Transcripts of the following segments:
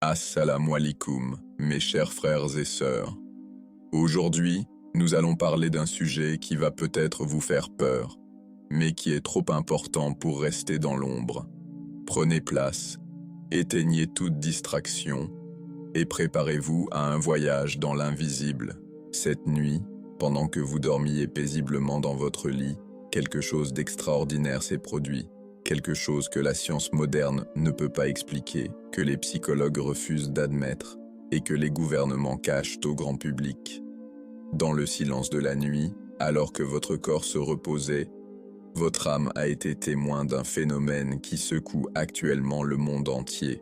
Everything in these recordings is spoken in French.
Assalamu alaikum, mes chers frères et sœurs. Aujourd'hui, nous allons parler d'un sujet qui va peut-être vous faire peur, mais qui est trop important pour rester dans l'ombre. Prenez place, éteignez toute distraction et préparez-vous à un voyage dans l'invisible. Cette nuit, pendant que vous dormiez paisiblement dans votre lit, quelque chose d'extraordinaire s'est produit. Quelque chose que la science moderne ne peut pas expliquer, que les psychologues refusent d'admettre et que les gouvernements cachent au grand public. Dans le silence de la nuit, alors que votre corps se reposait, votre âme a été témoin d'un phénomène qui secoue actuellement le monde entier.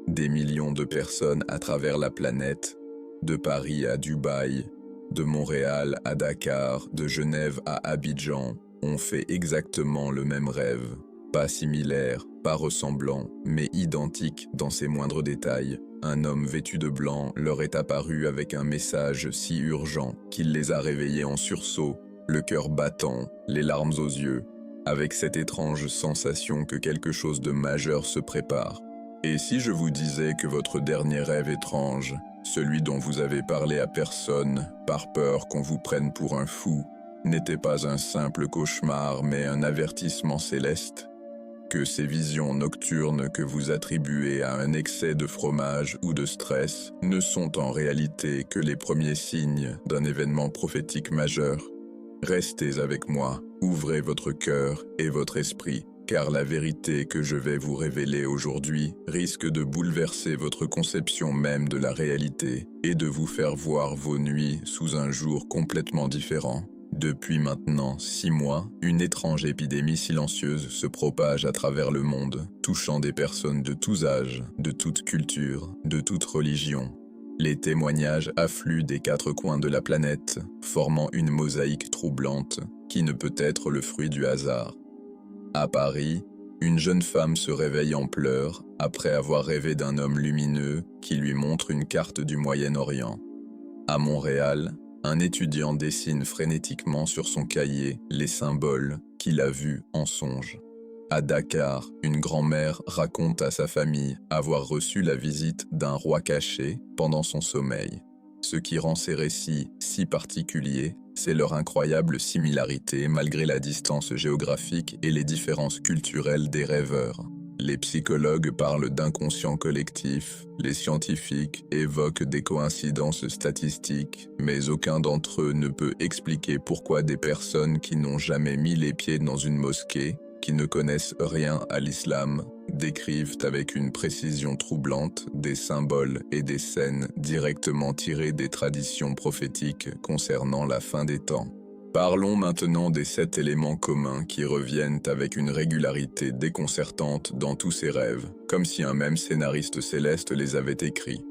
Des millions de personnes à travers la planète, de Paris à Dubaï, de Montréal à Dakar, de Genève à Abidjan, ont fait exactement le même rêve. Pas similaire, pas ressemblant, mais identique dans ses moindres détails. Un homme vêtu de blanc leur est apparu avec un message si urgent qu'il les a réveillés en sursaut, le cœur battant, les larmes aux yeux, avec cette étrange sensation que quelque chose de majeur se prépare. Et si je vous disais que votre dernier rêve étrange, celui dont vous avez parlé à personne, par peur qu'on vous prenne pour un fou, n'était pas un simple cauchemar mais un avertissement céleste? Que ces visions nocturnes que vous attribuez à un excès de fromage ou de stress ne sont en réalité que les premiers signes d'un événement prophétique majeur? Restez avec moi, ouvrez votre cœur et votre esprit, car la vérité que je vais vous révéler aujourd'hui risque de bouleverser votre conception même de la réalité et de vous faire voir vos nuits sous un jour complètement différent. Depuis maintenant 6 mois, une étrange épidémie silencieuse se propage à travers le monde, touchant des personnes de tous âges, de toute culture, de toute religion. Les témoignages affluent des 4 coins de la planète, formant une mosaïque troublante qui ne peut être le fruit du hasard. À Paris, une jeune femme se réveille en pleurs après avoir rêvé d'un homme lumineux qui lui montre une carte du Moyen-Orient. À Montréal, un étudiant dessine frénétiquement sur son cahier les symboles qu'il a vus en songe. À Dakar, une grand-mère raconte à sa famille avoir reçu la visite d'un roi caché pendant son sommeil. Ce qui rend ces récits si particuliers, c'est leur incroyable similarité malgré la distance géographique et les différences culturelles des rêveurs. Les psychologues parlent d'inconscient collectif, les scientifiques évoquent des coïncidences statistiques, mais aucun d'entre eux ne peut expliquer pourquoi des personnes qui n'ont jamais mis les pieds dans une mosquée, qui ne connaissent rien à l'islam, décrivent avec une précision troublante des symboles et des scènes directement tirées des traditions prophétiques concernant la fin des temps. Parlons maintenant des 7 éléments communs qui reviennent avec une régularité déconcertante dans tous ces rêves, comme si un même scénariste céleste les avait écrits.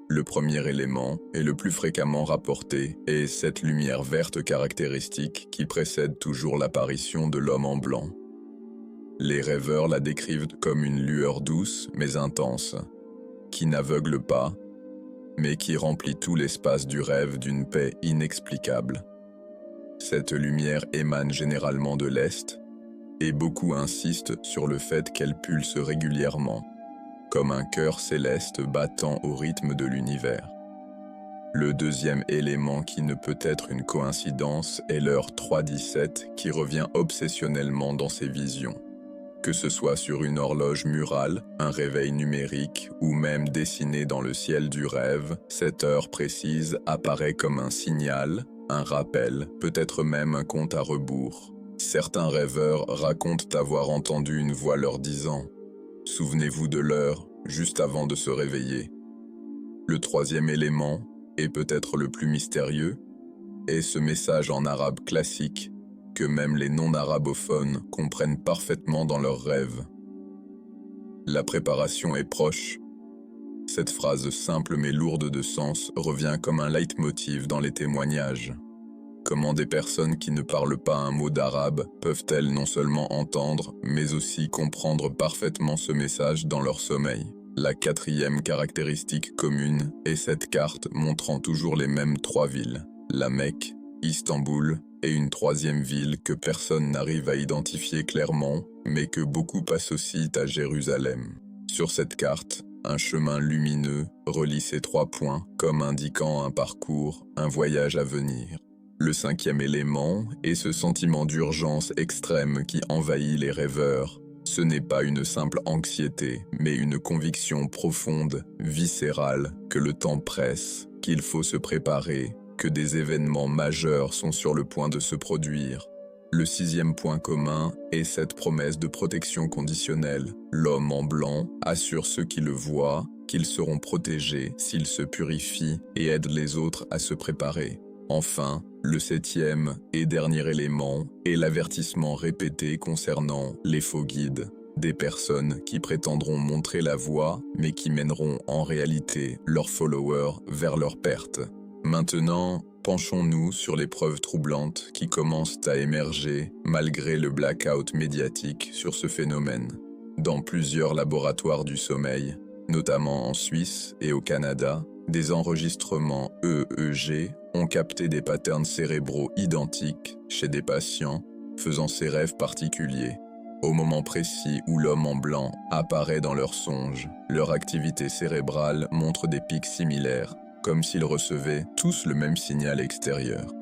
Le premier élément, et le plus fréquemment rapporté, est cette lumière verte caractéristique qui précède toujours l'apparition de l'homme en blanc. Les rêveurs la décrivent comme une lueur douce mais intense, qui n'aveugle pas, mais qui remplit tout l'espace du rêve d'une paix inexplicable. Cette lumière émane généralement de l'Est, et beaucoup insistent sur le fait qu'elle pulse régulièrement, comme un cœur céleste battant au rythme de l'univers. Le deuxième élément qui ne peut être une coïncidence est l'heure 3:17 qui revient obsessionnellement dans ses visions. Que ce soit sur une horloge murale, un réveil numérique ou même dessinée dans le ciel du rêve, cette heure précise apparaît comme un signal, un rappel, peut-être même un compte à rebours. Certains rêveurs racontent avoir entendu une voix leur disant « Souvenez-vous de l'heure, juste avant de se réveiller ». Le troisième élément, et peut-être le plus mystérieux, est ce message en arabe classique que même les non-arabophones comprennent parfaitement dans leurs rêves. La préparation est proche. Cette phrase simple mais lourde de sens revient comme un leitmotiv dans les témoignages. Comment des personnes qui ne parlent pas un mot d'arabe peuvent-elles non seulement entendre, mais aussi comprendre parfaitement ce message dans leur sommeil? La quatrième caractéristique commune est cette carte montrant toujours les mêmes 3 villes, la Mecque, Istanbul et une 3e ville que personne n'arrive à identifier clairement, mais que beaucoup associent à Jérusalem. Sur cette carte, un chemin lumineux relie ces 3 points comme indiquant un parcours, un voyage à venir. Le 5e élément est ce sentiment d'urgence extrême qui envahit les rêveurs. Ce n'est pas une simple anxiété, mais une conviction profonde, viscérale, que le temps presse, qu'il faut se préparer, que des événements majeurs sont sur le point de se produire. Le 6e point commun est cette promesse de protection conditionnelle. L'homme en blanc assure ceux qui le voient qu'ils seront protégés s'ils se purifient et aident les autres à se préparer. Enfin, le 7e et dernier élément est l'avertissement répété concernant les faux guides, des personnes qui prétendront montrer la voie mais qui mèneront en réalité leurs followers vers leur perte. Maintenant, penchons-nous sur les preuves troublantes qui commencent à émerger malgré le blackout médiatique sur ce phénomène. Dans plusieurs laboratoires du sommeil, notamment en Suisse et au Canada, des enregistrements EEG ont capté des patterns cérébraux identiques chez des patients faisant ces rêves particuliers. Au moment précis où l'homme en blanc apparaît dans leurs songes, leur activité cérébrale montre des pics similaires, comme s'ils recevaient tous le même signal extérieur.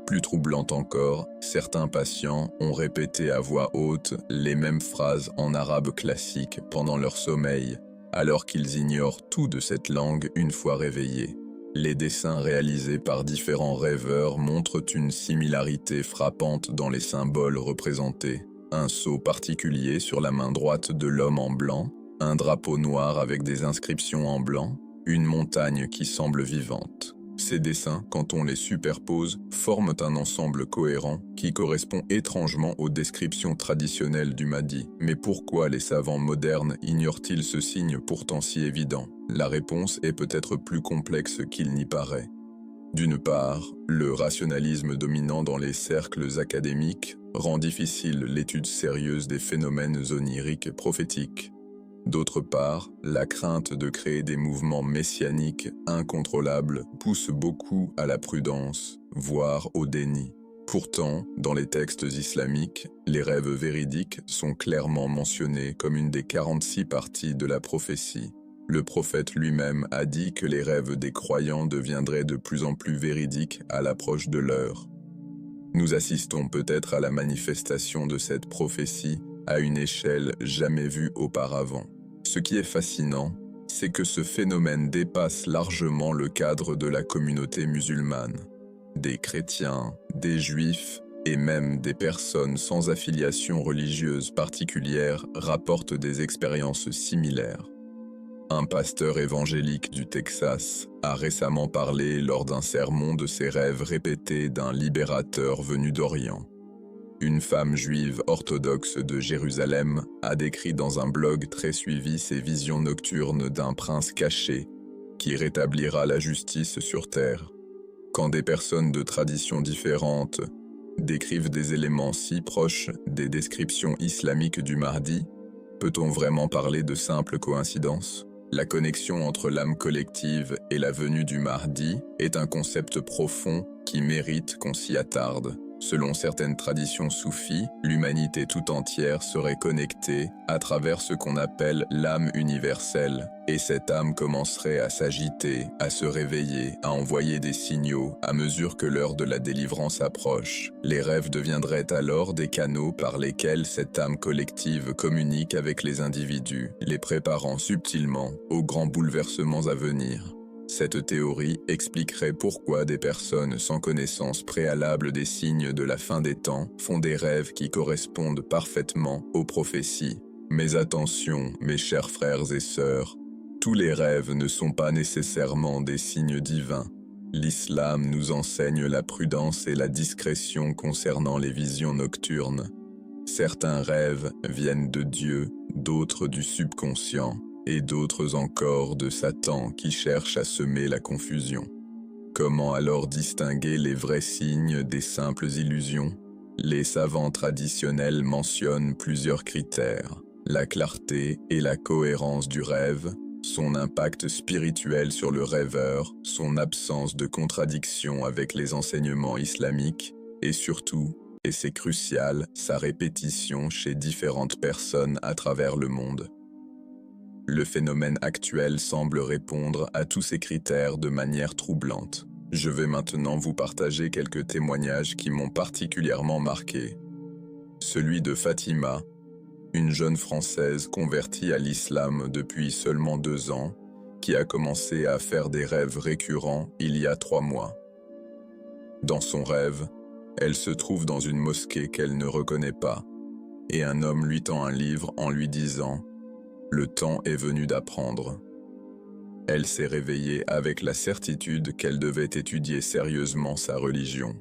Plus troublant encore, certains patients ont répété à voix haute les mêmes phrases en arabe classique pendant leur sommeil, alors qu'ils ignorent tout de cette langue une fois réveillés. Les dessins réalisés par différents rêveurs montrent une similarité frappante dans les symboles représentés. Un sceau particulier sur la main droite de l'homme en blanc, un drapeau noir avec des inscriptions en blanc, une montagne qui semble vivante. Ces dessins, quand on les superpose, forment un ensemble cohérent qui correspond étrangement aux descriptions traditionnelles du Mahdi. Mais pourquoi les savants modernes ignorent-ils ce signe pourtant si évident? La réponse est peut-être plus complexe qu'il n'y paraît. D'une part, le rationalisme dominant dans les cercles académiques rend difficile l'étude sérieuse des phénomènes oniriques prophétiques. D'autre part, la crainte de créer des mouvements messianiques incontrôlables pousse beaucoup à la prudence, voire au déni. Pourtant, dans les textes islamiques, les rêves véridiques sont clairement mentionnés comme une des 46 parties de la prophétie. Le prophète lui-même a dit que les rêves des croyants deviendraient de plus en plus véridiques à l'approche de l'heure. Nous assistons peut-être à la manifestation de cette prophétie à une échelle jamais vue auparavant. Ce qui est fascinant, c'est que ce phénomène dépasse largement le cadre de la communauté musulmane. Des chrétiens, des juifs et même des personnes sans affiliation religieuse particulière rapportent des expériences similaires. Un pasteur évangélique du Texas a récemment parlé lors d'un sermon de ses rêves répétés d'un libérateur venu d'Orient. Une femme juive orthodoxe de Jérusalem a décrit dans un blog très suivi ses visions nocturnes d'un prince caché qui rétablira la justice sur terre. Quand des personnes de traditions différentes décrivent des éléments si proches des descriptions islamiques du Mahdi, peut-on vraiment parler de simple coïncidence? La connexion entre l'âme collective et la venue du Mahdi est un concept profond qui mérite qu'on s'y attarde. Selon certaines traditions soufis, l'humanité tout entière serait connectée à travers ce qu'on appelle l'âme universelle, et cette âme commencerait à s'agiter, à se réveiller, à envoyer des signaux à mesure que l'heure de la délivrance approche. Les rêves deviendraient alors des canaux par lesquels cette âme collective communique avec les individus, les préparant subtilement aux grands bouleversements à venir. Cette théorie expliquerait pourquoi des personnes sans connaissance préalable des signes de la fin des temps font des rêves qui correspondent parfaitement aux prophéties. Mais attention, mes chers frères et sœurs, tous les rêves ne sont pas nécessairement des signes divins. L'islam nous enseigne la prudence et la discrétion concernant les visions nocturnes. Certains rêves viennent de Dieu, d'autres du subconscient, et d'autres encore de Satan qui cherche à semer la confusion. Comment alors distinguer les vrais signes des simples illusions? Les savants traditionnels mentionnent plusieurs critères: la clarté et la cohérence du rêve, son impact spirituel sur le rêveur, son absence de contradiction avec les enseignements islamiques, et surtout, et c'est crucial, sa répétition chez différentes personnes à travers le monde. Le phénomène actuel semble répondre à tous ces critères de manière troublante. Je vais maintenant vous partager quelques témoignages qui m'ont particulièrement marqué. Celui de Fatima, une jeune Française convertie à l'islam depuis seulement 2 ans, qui a commencé à faire des rêves récurrents il y a 3 mois. Dans son rêve, elle se trouve dans une mosquée qu'elle ne reconnaît pas, et un homme lui tend un livre en lui disant « Le temps est venu d'apprendre ». Elle s'est réveillée avec la certitude qu'elle devait étudier sérieusement sa religion.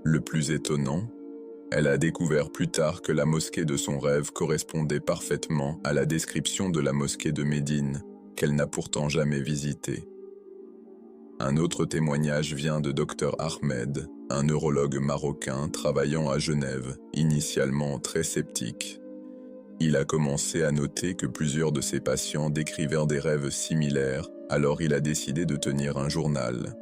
Le plus étonnant, elle a découvert plus tard que la mosquée de son rêve correspondait parfaitement à la description de la mosquée de Médine, qu'elle n'a pourtant jamais visitée. Un autre témoignage vient de Dr Ahmed, un neurologue marocain travaillant à Genève, initialement très sceptique. Il a commencé à noter que plusieurs de ses patients décrivaient des rêves similaires, alors il a décidé de tenir un journal.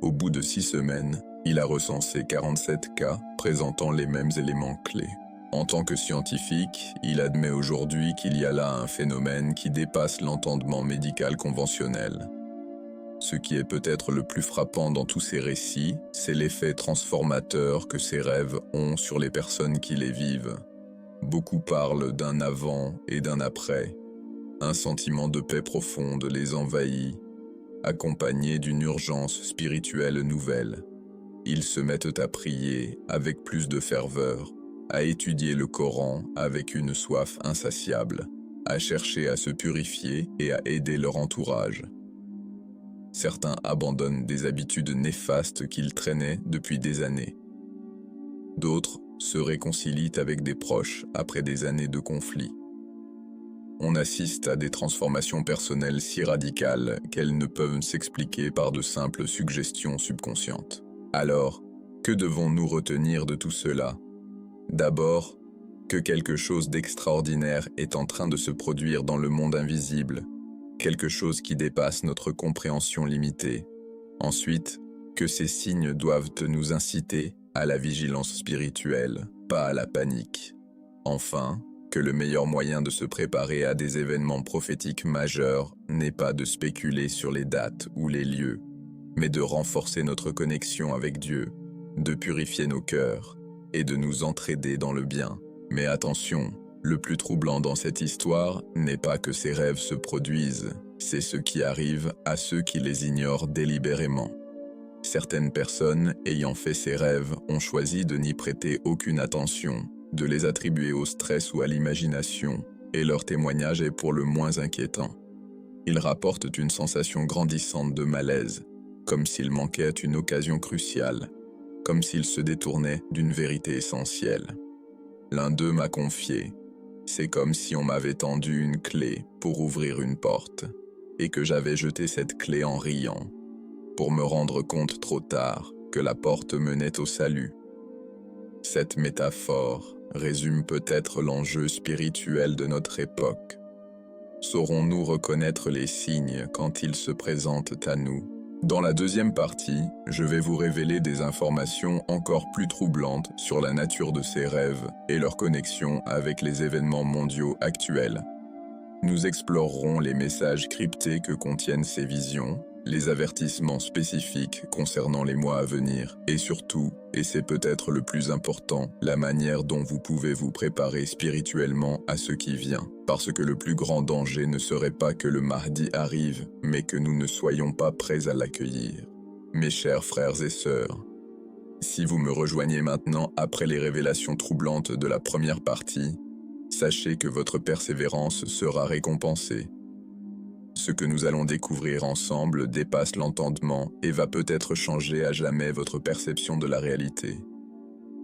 Au bout de 6 semaines, il a recensé 47 cas présentant les mêmes éléments clés. En tant que scientifique, il admet aujourd'hui qu'il y a là un phénomène qui dépasse l'entendement médical conventionnel. Ce qui est peut-être le plus frappant dans tous ces récits, c'est l'effet transformateur que ces rêves ont sur les personnes qui les vivent. Beaucoup parlent d'un avant et d'un après. Un sentiment de paix profonde les envahit, accompagné d'une urgence spirituelle nouvelle. Ils se mettent à prier avec plus de ferveur, à étudier le Coran avec une soif insatiable, à chercher à se purifier et à aider leur entourage. Certains abandonnent des habitudes néfastes qu'ils traînaient depuis des années. D'autres se réconcilient avec des proches après des années de conflits. On assiste à des transformations personnelles si radicales qu'elles ne peuvent s'expliquer par de simples suggestions subconscientes. Alors, que devons-nous retenir de tout cela? D'abord, que quelque chose d'extraordinaire est en train de se produire dans le monde invisible, quelque chose qui dépasse notre compréhension limitée. Ensuite, que ces signes doivent nous inciter à la vigilance spirituelle, pas à la panique. Enfin, que le meilleur moyen de se préparer à des événements prophétiques majeurs n'est pas de spéculer sur les dates ou les lieux, mais de renforcer notre connexion avec Dieu, de purifier nos cœurs et de nous entraider dans le bien. Mais attention, le plus troublant dans cette histoire n'est pas que ces rêves se produisent, c'est ce qui arrive à ceux qui les ignorent délibérément. Certaines personnes ayant fait ces rêves ont choisi de n'y prêter aucune attention, de les attribuer au stress ou à l'imagination, et leur témoignage est pour le moins inquiétant. Ils rapportent une sensation grandissante de malaise, comme s'il manquait une occasion cruciale, comme s'ils se détournaient d'une vérité essentielle. L'un d'eux m'a confié « C'est comme si on m'avait tendu une clé pour ouvrir une porte, et que j'avais jeté cette clé en riant, pour me rendre compte trop tard que la porte menait au salut. » Cette métaphore résume peut-être l'enjeu spirituel de notre époque. Saurons-nous reconnaître les signes quand ils se présentent à nous? Dans la deuxième partie, je vais vous révéler des informations encore plus troublantes sur la nature de ces rêves et leur connexion avec les événements mondiaux actuels. Nous explorerons les messages cryptés que contiennent ces visions, les avertissements spécifiques concernant les mois à venir, et surtout, et c'est peut-être le plus important, la manière dont vous pouvez vous préparer spirituellement à ce qui vient. Parce que le plus grand danger ne serait pas que le Mahdi arrive, mais que nous ne soyons pas prêts à l'accueillir. Mes chers frères et sœurs, si vous me rejoignez maintenant après les révélations troublantes de la première partie, sachez que votre persévérance sera récompensée. Ce que nous allons découvrir ensemble dépasse l'entendement et va peut-être changer à jamais votre perception de la réalité.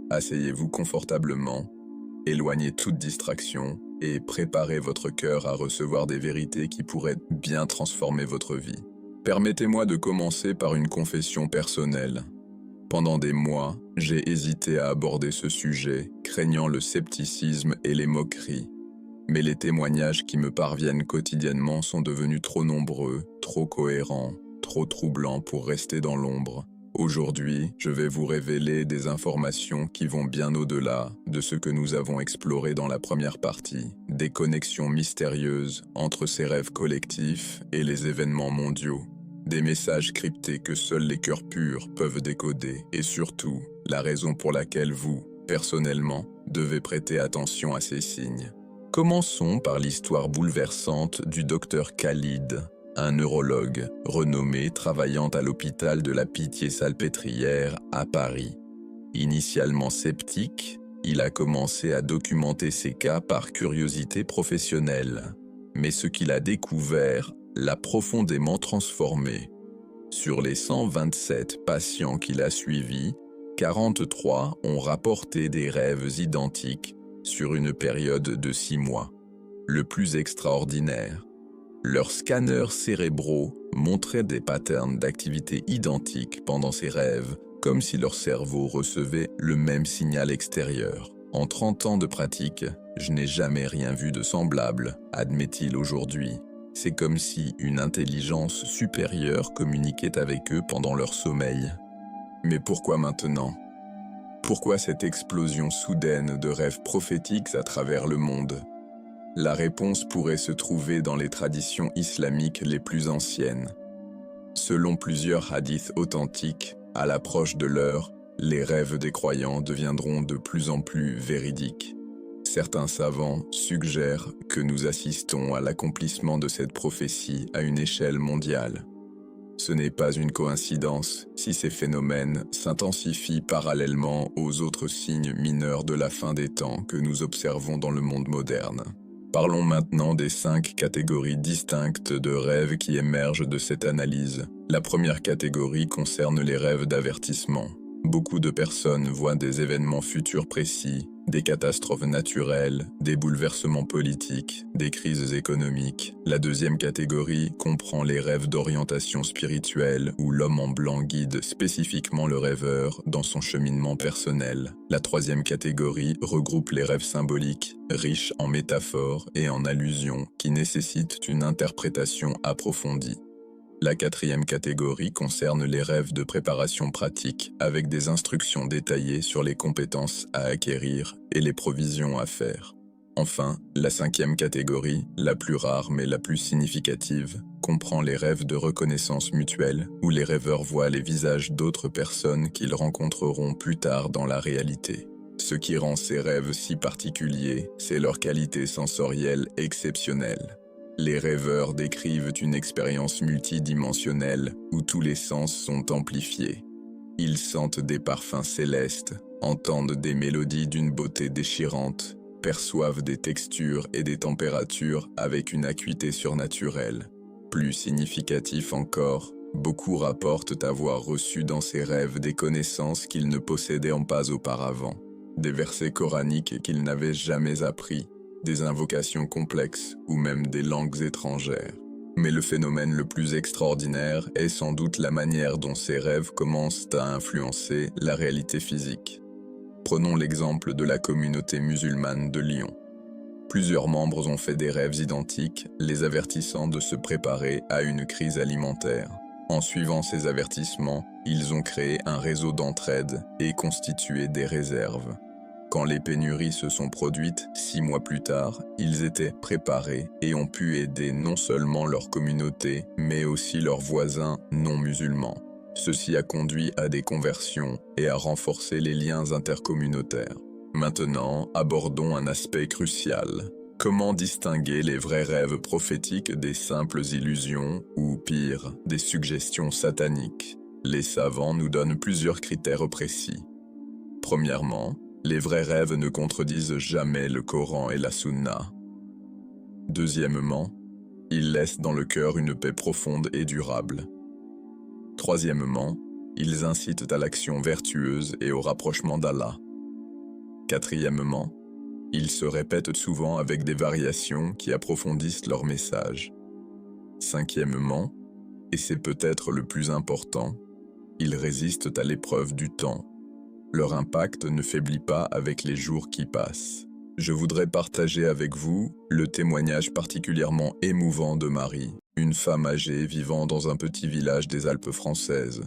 Asseyez-vous confortablement, éloignez toute distraction et préparez votre cœur à recevoir des vérités qui pourraient bien transformer votre vie. Permettez-moi de commencer par une confession personnelle. Pendant des mois, j'ai hésité à aborder ce sujet, craignant le scepticisme et les moqueries. Mais les témoignages qui me parviennent quotidiennement sont devenus trop nombreux, trop cohérents, trop troublants pour rester dans l'ombre. Aujourd'hui, je vais vous révéler des informations qui vont bien au-delà de ce que nous avons exploré dans la première partie, des connexions mystérieuses entre ces rêves collectifs et les événements mondiaux, des messages cryptés que seuls les cœurs purs peuvent décoder, et surtout, la raison pour laquelle vous, personnellement, devez prêter attention à ces signes. Commençons par l'histoire bouleversante du docteur Khalid, un neurologue renommé travaillant à l'hôpital de la Pitié-Salpêtrière à Paris. Initialement sceptique, il a commencé à documenter ses cas par curiosité professionnelle. Mais ce qu'il a découvert l'a profondément transformé. Sur les 127 patients qu'il a suivis, 43 ont rapporté des rêves identiques sur une période de 6 mois. Le plus extraordinaire, leurs scanners cérébraux montraient des patterns d'activité identiques pendant ces rêves, comme si leur cerveau recevait le même signal extérieur. En 30 ans de pratique, je n'ai jamais rien vu de semblable, admet-il aujourd'hui. C'est comme si une intelligence supérieure communiquait avec eux pendant leur sommeil. Mais pourquoi maintenant ? Pourquoi cette explosion soudaine de rêves prophétiques à travers le monde ? La réponse pourrait se trouver dans les traditions islamiques les plus anciennes. Selon plusieurs hadiths authentiques, à l'approche de l'heure, les rêves des croyants deviendront de plus en plus véridiques. Certains savants suggèrent que nous assistons à l'accomplissement de cette prophétie à une échelle mondiale. Ce n'est pas une coïncidence si ces phénomènes s'intensifient parallèlement aux autres signes mineurs de la fin des temps que nous observons dans le monde moderne. Parlons maintenant des 5 catégories distinctes de rêves qui émergent de cette analyse. La première catégorie concerne les rêves d'avertissement. Beaucoup de personnes voient des événements futurs précis, des catastrophes naturelles, des bouleversements politiques, des crises économiques. La deuxième catégorie comprend les rêves d'orientation spirituelle où l'homme en blanc guide spécifiquement le rêveur dans son cheminement personnel. La troisième catégorie regroupe les rêves symboliques, riches en métaphores et en allusions qui nécessitent une interprétation approfondie. La quatrième catégorie concerne les rêves de préparation pratique, avec des instructions détaillées sur les compétences à acquérir et les provisions à faire. Enfin, la cinquième catégorie, la plus rare mais la plus significative, comprend les rêves de reconnaissance mutuelle, où les rêveurs voient les visages d'autres personnes qu'ils rencontreront plus tard dans la réalité. Ce qui rend ces rêves si particuliers, c'est leur qualité sensorielle exceptionnelle. Les rêveurs décrivent une expérience multidimensionnelle où tous les sens sont amplifiés. Ils sentent des parfums célestes, entendent des mélodies d'une beauté déchirante, perçoivent des textures et des températures avec une acuité surnaturelle. Plus significatif encore, beaucoup rapportent avoir reçu dans ces rêves des connaissances qu'ils ne possédaient pas auparavant, des versets coraniques qu'ils n'avaient jamais appris, des invocations complexes ou même des langues étrangères. Mais le phénomène le plus extraordinaire est sans doute la manière dont ces rêves commencent à influencer la réalité physique. Prenons l'exemple de la communauté musulmane de Lyon. Plusieurs membres ont fait des rêves identiques, les avertissant de se préparer à une crise alimentaire. En suivant ces avertissements, ils ont créé un réseau d'entraide et constitué des réserves. Quand les pénuries se sont produites 6 mois plus tard, ils étaient préparés et ont pu aider non seulement leur communauté, mais aussi leurs voisins non musulmans. Ceci a conduit à des conversions et à renforcer les liens intercommunautaires. Maintenant, abordons un aspect crucial. Comment distinguer les vrais rêves prophétiques des simples illusions ou, pire, des suggestions sataniques? Les savants nous donnent plusieurs critères précis. Premièrement, les vrais rêves ne contredisent jamais le Coran et la Sunna. Deuxièmement, ils laissent dans le cœur une paix profonde et durable. Troisièmement, ils incitent à l'action vertueuse et au rapprochement d'Allah. Quatrièmement, ils se répètent souvent avec des variations qui approfondissent leur message. Cinquièmement, et c'est peut-être le plus important, ils résistent à l'épreuve du temps. Leur impact ne faiblit pas avec les jours qui passent. Je voudrais partager avec vous le témoignage particulièrement émouvant de Marie, une femme âgée vivant dans un petit village des Alpes françaises.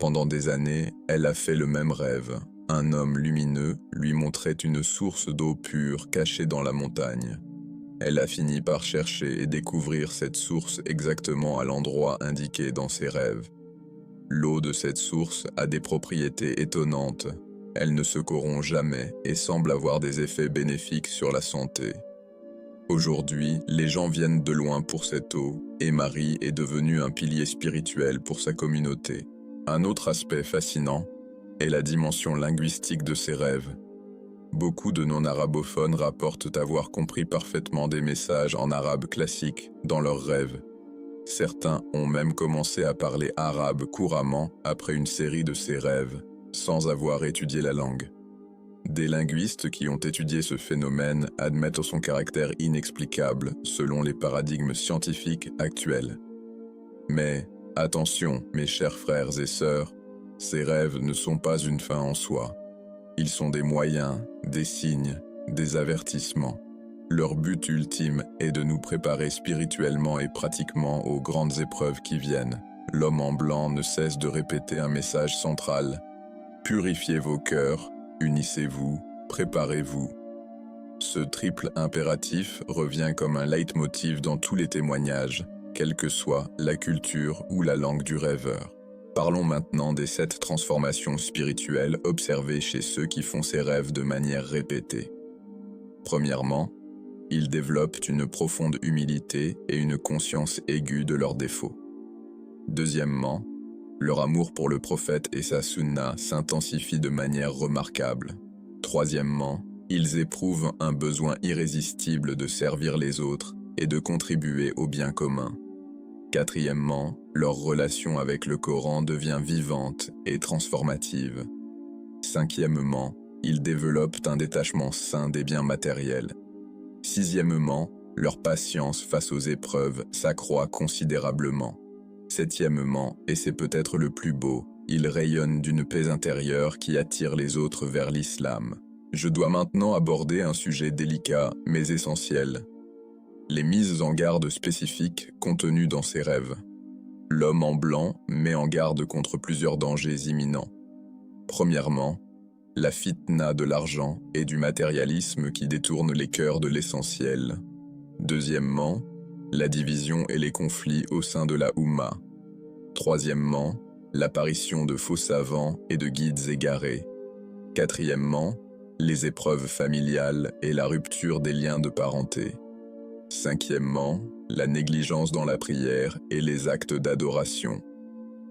Pendant des années, elle a fait le même rêve. Un homme lumineux lui montrait une source d'eau pure cachée dans la montagne. Elle a fini par chercher et découvrir cette source exactement à l'endroit indiqué dans ses rêves. L'eau de cette source a des propriétés étonnantes. Elle ne se corrompt jamais et semble avoir des effets bénéfiques sur la santé. Aujourd'hui, les gens viennent de loin pour cette eau, et Marie est devenue un pilier spirituel pour sa communauté. Un autre aspect fascinant est la dimension linguistique de ces rêves. Beaucoup de non-arabophones rapportent avoir compris parfaitement des messages en arabe classique dans leurs rêves. Certains ont même commencé à parler arabe couramment après une série de ces rêves, sans avoir étudié la langue. Des linguistes qui ont étudié ce phénomène admettent son caractère inexplicable selon les paradigmes scientifiques actuels. Mais attention, mes chers frères et sœurs, ces rêves ne sont pas une fin en soi. Ils sont des moyens, des signes, des avertissements. Leur but ultime est de nous préparer spirituellement et pratiquement aux grandes épreuves qui viennent. L'homme en blanc ne cesse de répéter un message central. Purifiez vos cœurs, unissez-vous, préparez-vous. Ce triple impératif revient comme un leitmotiv dans tous les témoignages, quelle que soit la culture ou la langue du rêveur. Parlons maintenant des 7 transformations spirituelles observées chez ceux qui font ces rêves de manière répétée. Premièrement, ils développent une profonde humilité et une conscience aiguë de leurs défauts. Deuxièmement, leur amour pour le prophète et sa sunna s'intensifie de manière remarquable. Troisièmement, ils éprouvent un besoin irrésistible de servir les autres et de contribuer au bien commun. Quatrièmement, leur relation avec le Coran devient vivante et transformative. Cinquièmement, ils développent un détachement sain des biens matériels. Sixièmement, leur patience face aux épreuves s'accroît considérablement. Septièmement, et c'est peut-être le plus beau, ils rayonnent d'une paix intérieure qui attire les autres vers l'islam. Je dois maintenant aborder un sujet délicat mais essentiel. Les mises en garde spécifiques contenues dans ces rêves. L'homme en blanc met en garde contre plusieurs dangers imminents. Premièrement, la fitna de l'argent et du matérialisme qui détournent les cœurs de l'essentiel. Deuxièmement, la division et les conflits au sein de la Oumma. Troisièmement, l'apparition de faux savants et de guides égarés. Quatrièmement, les épreuves familiales et la rupture des liens de parenté. Cinquièmement, la négligence dans la prière et les actes d'adoration.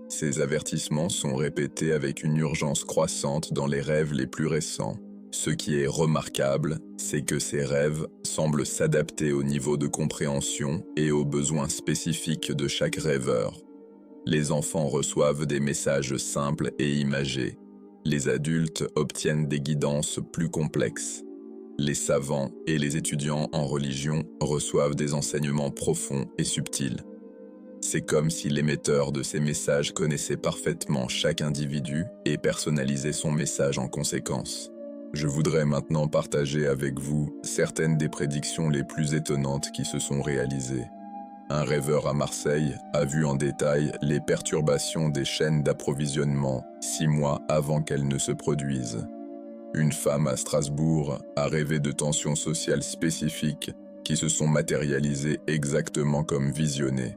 Ces avertissements sont répétés avec une urgence croissante dans les rêves les plus récents. Ce qui est remarquable, c'est que ces rêves semblent s'adapter au niveau de compréhension et aux besoins spécifiques de chaque rêveur. Les enfants reçoivent des messages simples et imagés. Les adultes obtiennent des guidances plus complexes. Les savants et les étudiants en religion reçoivent des enseignements profonds et subtils. C'est comme si l'émetteur de ces messages connaissait parfaitement chaque individu et personnalisait son message en conséquence. Je voudrais maintenant partager avec vous certaines des prédictions les plus étonnantes qui se sont réalisées. Un rêveur à Marseille a vu en détail les perturbations des chaînes d'approvisionnement 6 mois avant qu'elles ne se produisent. Une femme à Strasbourg a rêvé de tensions sociales spécifiques qui se sont matérialisées exactement comme visionnées.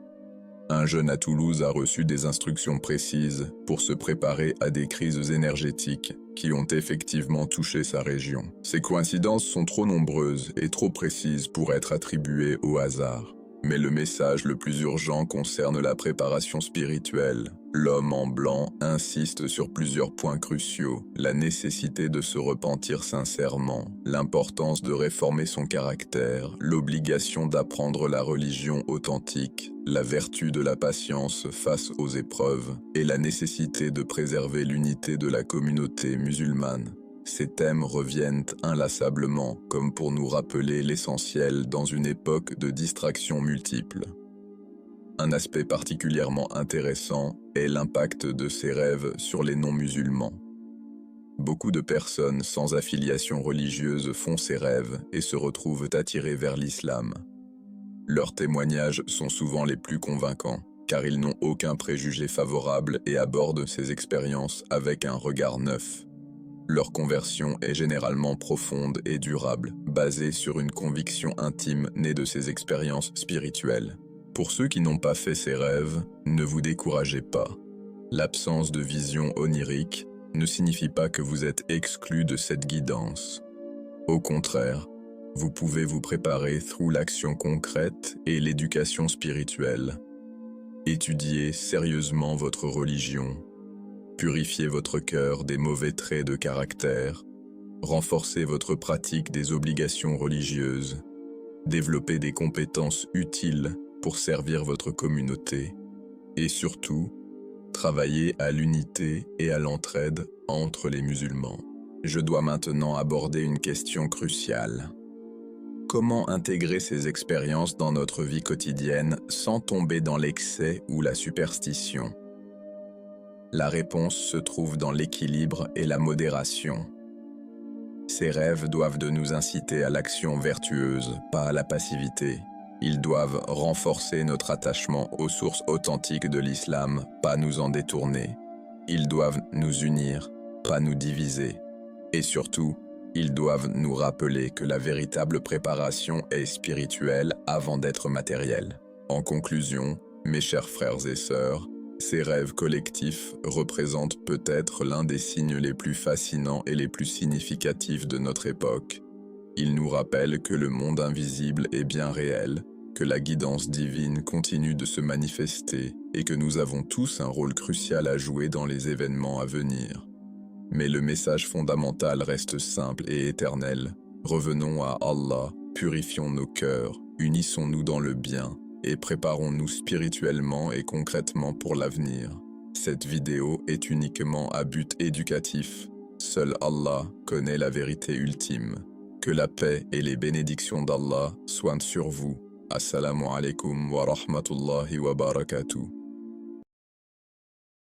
Un jeune à Toulouse a reçu des instructions précises pour se préparer à des crises énergétiques qui ont effectivement touché sa région. Ces coïncidences sont trop nombreuses et trop précises pour être attribuées au hasard. Mais le message le plus urgent concerne la préparation spirituelle. L'homme en blanc insiste sur plusieurs points cruciaux: la nécessité de se repentir sincèrement, l'importance de réformer son caractère, l'obligation d'apprendre la religion authentique, la vertu de la patience face aux épreuves et la nécessité de préserver l'unité de la communauté musulmane. Ces thèmes reviennent inlassablement, comme pour nous rappeler l'essentiel dans une époque de distractions multiples. Un aspect particulièrement intéressant est l'impact de ces rêves sur les non-musulmans. Beaucoup de personnes sans affiliation religieuse font ces rêves et se retrouvent attirées vers l'islam. Leurs témoignages sont souvent les plus convaincants, car ils n'ont aucun préjugé favorable et abordent ces expériences avec un regard neuf. Leur conversion est généralement profonde et durable, basée sur une conviction intime née de ces expériences spirituelles. Pour ceux qui n'ont pas fait ces rêves, ne vous découragez pas. L'absence de vision onirique ne signifie pas que vous êtes exclu de cette guidance. Au contraire, vous pouvez vous préparer through l'action concrète et l'éducation spirituelle. Étudiez sérieusement votre religion. Purifiez votre cœur des mauvais traits de caractère. Renforcez votre pratique des obligations religieuses. Développez des compétences utiles pour servir votre communauté. Et surtout, travaillez à l'unité et à l'entraide entre les musulmans. Je dois maintenant aborder une question cruciale. Comment intégrer ces expériences dans notre vie quotidienne sans tomber dans l'excès ou la superstition? La réponse se trouve dans l'équilibre et la modération. Ces rêves doivent nous inciter à l'action vertueuse, pas à la passivité. Ils doivent renforcer notre attachement aux sources authentiques de l'islam, pas nous en détourner. Ils doivent nous unir, pas nous diviser. Et surtout, ils doivent nous rappeler que la véritable préparation est spirituelle avant d'être matérielle. En conclusion, mes chers frères et sœurs, ces rêves collectifs représentent peut-être l'un des signes les plus fascinants et les plus significatifs de notre époque. Ils nous rappellent que le monde invisible est bien réel, que la guidance divine continue de se manifester et que nous avons tous un rôle crucial à jouer dans les événements à venir. Mais le message fondamental reste simple et éternel. Revenons à Allah, purifions nos cœurs, unissons-nous dans le bien et préparons-nous spirituellement et concrètement pour l'avenir. Cette vidéo est uniquement à but éducatif. Seul Allah connaît la vérité ultime. Que la paix et les bénédictions d'Allah soient sur vous. Assalamu alaikum wa rahmatullahi wa barakatuh.